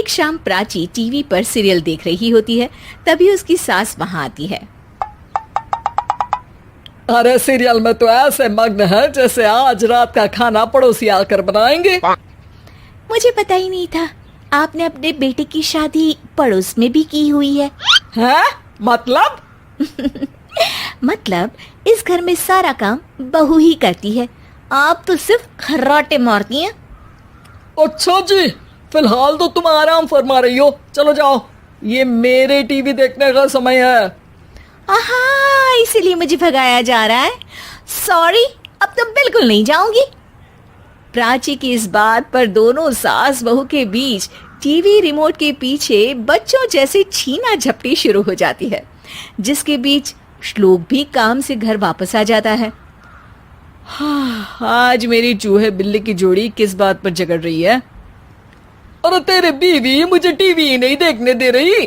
एक शाम प्राची टीवी पर सीरियल देख रही होती है। तभी उसकी सास वहां आती है। अरे सीरियल में तो ऐसे मग्न है जैसे आज रात का खाना पड़ोसी आकर बनाएंगे। मुझे पता ही नहीं था आपने अपने बेटे की शादी पड़ोस में भी की हुई है। हैं? मतलब? मतलब इस घर में सारा काम बहू ही करती है, आप तो सिर्फ खर्राटे मारती हैं। अच्छा जी, फिलहाल तो तुम आराम फरमा रही हो, चलो जाओ, ये मेरे टीवी देखने का समय है। आहा, इसीलिए मुझे भगाया जा रहा है। सॉरी, अब तो बिल्कुल नहीं जाऊंगी। प्राची की इस बात पर दोनों सास बहू के बीच टीवी रिमोट के पीछे बच्चों जैसे छीना झपटी शुरू हो जाती है, जिसके बीच श्लोक भी काम से घर वापस आ जाता है। आज मेरी चूहे बिल्ली की जोड़ी किस बात पर झगड़ रही है? अरे तेरे बीवी मुझे टीवी ही नहीं देखने दे रही।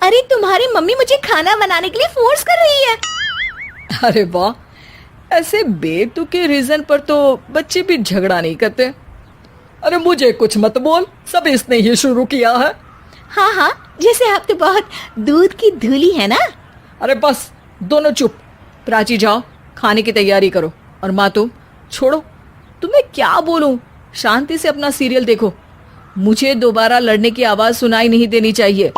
अरे तुम्हारी मम्मी मुझे खाना बनाने के लिए फोर्स कर रही है। अरे वाह, ऐसे बेतुके रीजन पर तो बच्चे भी झगड़ा नहीं करते। अरे मुझे कुछ मत बोल, सब इसने ही शुरू किया है। हाँ हाँ, जैसे आप तो बहुत दूध की धूली है ना। अरे बस दोनों चुप। प्राची जाओ, खाने की तैयारी करो। और माँ तुम छोड़ो, तुम्हें क्या बोलूं, शांति से अपना सीरियल देखो, मुझे दोबारा लड़ने की आवाज सुनाई नहीं देनी चाहिए।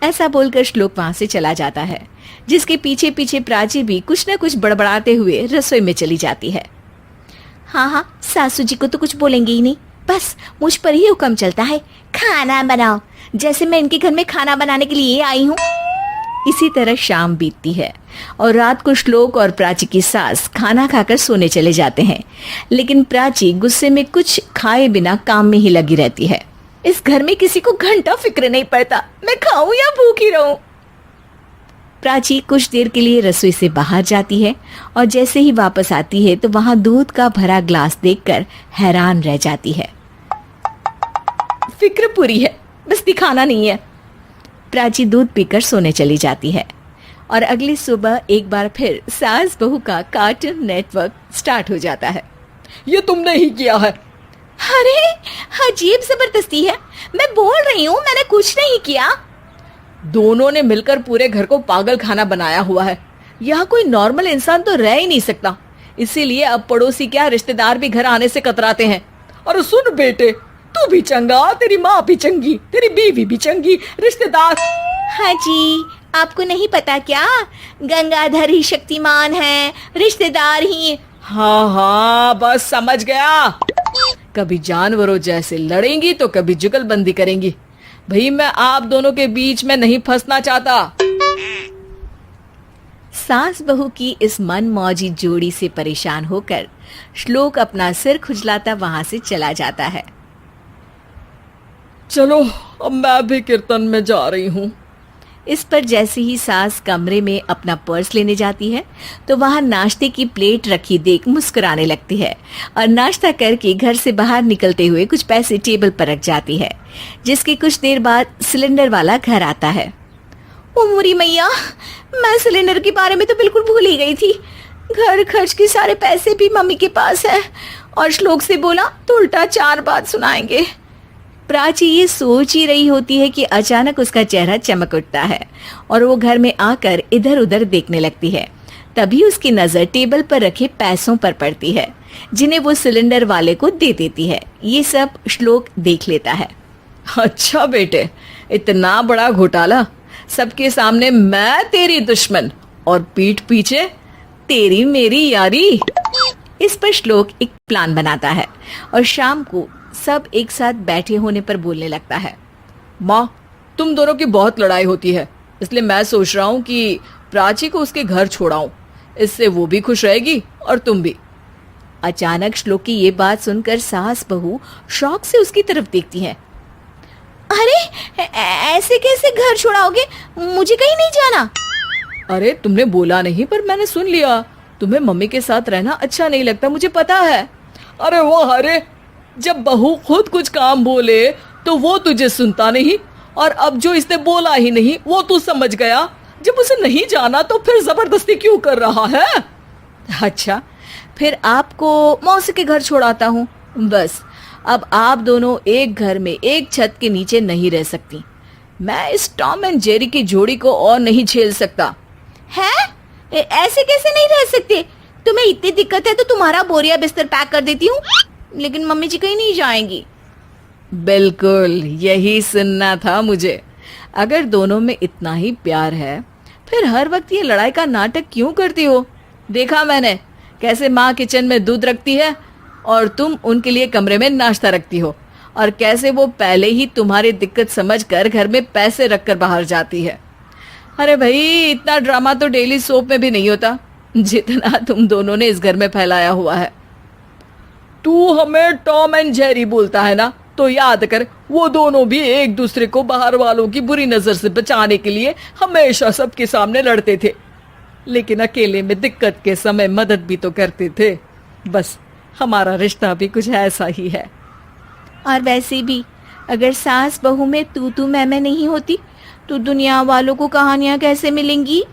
ऐसा बोलकर श्लोक वहां से चला जाता है, जिसके पीछे पीछे प्राची भी कुछ न कुछ बड़बड़ाते हुए रसोई में चली जाती है। हाँ हाँ, सासू जी को तो कुछ बोलेंगे ही नहीं, बस मुझ पर ही हुक्म चलता है, खाना बनाओ, जैसे मैं इनके घर में खाना बनाने के लिए आई हूँ। इसी तरह शाम बीतती है और रात को श्लोक और प्राची की सास खाना खाकर सोने चले जाते हैं, लेकिन प्राची गुस्से में कुछ खाए बिना काम में ही लगी रहती है। इस घर में किसी को घंटा फिक्र नहीं पड़ता, मैं खाऊं या भूखी रहूं। प्राची कुछ देर के लिए रसोई से बाहर जाती है और जैसे ही वापस आती है तो वहां दूध का भरा ग्लास देखकर हैरान रह जाती है। फिक्र पूरी है, बस दिखाना नहीं है। प्राची दूध पीकर सोने चली जाती है और अगली सुबह एक बार फिर सास बहू का कार्टून नेटवर्क स्टार्ट हो जाता है। ये तुमने ही किया है। अरे अजीब जबरदस्ती है, मैं बोल रही हूँ मैंने कुछ नहीं किया। दोनों ने मिलकर पूरे घर को पागल खाना बनाया हुआ है। यहाँ कोई नॉर्मल इंसान तो रह ही नहीं सकता, इसीलिए अब पड़ोसी क्या रिश्तेदार भी घर आने से कतराते हैं। और सुन बेटे, तू भी चंगा, तेरी माँ भी चंगी, तेरी बीवी भी चंगी, रिश्तेदार। हाँ जी, आपको नहीं पता क्या, गंगाधर ही शक्तिमान है, रिश्तेदार ही। हाँ हाँ, बस समझ गया। कभी जानवरों जैसे लड़ेंगी तो कभी जुगलबंदी करेंगी। भाई मैं आप दोनों के बीच में नहीं फंसना चाहता। सास बहू की इस मनमौजी जोड़ी से परेशान होकर श्लोक अपना सिर खुजलाता वहां से चला जाता है। चलो अब मैं भी कीर्तन में जा रही हूँ। इस पर जैसे ही सास कमरे में अपना पर्स लेने जाती है तो वहां नाश्ते की प्लेट रखी देख मुस्कुराने लगती है और नाश्ता करके घर से बाहर निकलते हुए कुछ पैसे टेबल पर रख जाती है, जिसके कुछ देर बाद सिलेंडर वाला घर आता है। ओ मोरी मैया, मैं सिलेंडर के बारे में तो बिल्कुल भूल ही गई थी। घर खर्च के सारे पैसे भी मम्मी के पास है और श्लोक से बोला तो उल्टा 4 बात सुनाएंगे। प्राची ये सोच ही रही होती है कि अचानक उसका चेहरा चमक उठता है और वो घर में आकर इधर उधर देखने लगती है। तभी उसकी नजर टेबल पर रखे पैसों पर पड़ती है, जिन्हें वो सिलेंडर वाले को दे देती है। ये सब श्लोक देख लेता है। अच्छा बेटे, इतना बड़ा घोटाला, सबके सामने मैं तेरी दुश्मन और पीठ पीछे तेरी मेरी यारी। इस पर श्लोक एक प्लान बनाता है और शाम को सब एक साथ बैठे होने पर बोलने लगता है। माँ, तुम दोनों की बहुत लड़ाई होती है, इसलिए मैं सोच रहा हूँ कि प्राची को उसके घर छोड़ाऊं, इससे वो भी खुश रहेगी और तुम भी। अचानक श्लोक की ये बात सुनकर सास बहू शौक से उसकी तरफ देखती हैं। अरे ऐसे कैसे घर छोड़ाओगे, मुझे कहीं नहीं जाना। अरे तुमने बोला नहीं पर मैंने सुन लिया, तुम्हें मम्मी के साथ रहना अच्छा नहीं लगता, मुझे पता है। अरे वाह, अरे जब बहू खुद कुछ काम बोले तो वो तुझे सुनता नहीं, और अब जो इसने बोला ही नहीं वो तू समझ गया। जब उसे नहीं जाना तो फिर जबरदस्ती क्यों कर रहा है? अच्छा, फिर आपको मौसी के घर छोड़ाता हूँ, बस अब आप दोनों एक घर में एक छत के नीचे नहीं रह सकती। मैं इस टॉम एंड जेरी की जोड़ी को और नहीं झेल सकता। है? ऐसे कैसे नहीं रह सकते? तुम्हें इतनी दिक्कत है तो तुम्हारा बोरिया बिस्तर पैक कर देती हूँ, लेकिन मम्मी जी कहीं नहीं जाएंगी। बिल्कुल यही सुनना था मुझे। अगर दोनों में इतना ही प्यार है फिर हर वक्त ये लड़ाई का नाटक क्यों करती हो? देखा मैंने कैसे माँ किचन में दूध रखती है और तुम उनके लिए कमरे में नाश्ता रखती हो, और कैसे वो पहले ही तुम्हारी दिक्कत समझकर घर में पैसे रखकर बाहर जाती है। अरे भाई, इतना ड्रामा तो डेली सोप में भी नहीं होता जितना तुम दोनों ने इस घर में फैलाया हुआ है। तू हमें टॉम एंड जेरी बोलता है ना, तो याद कर वो दोनों भी एक दूसरे को बाहर वालों की बुरी नजर से बचाने के लिए हमेशा सबके सामने लड़ते थे, लेकिन अकेले में दिक्कत के समय मदद भी तो करते थे। बस हमारा रिश्ता भी कुछ ऐसा ही है। और वैसे भी अगर सास बहू में तू मैं नहीं होती तो दुनिया वालों को कहानियां कैसे मिलेंगी?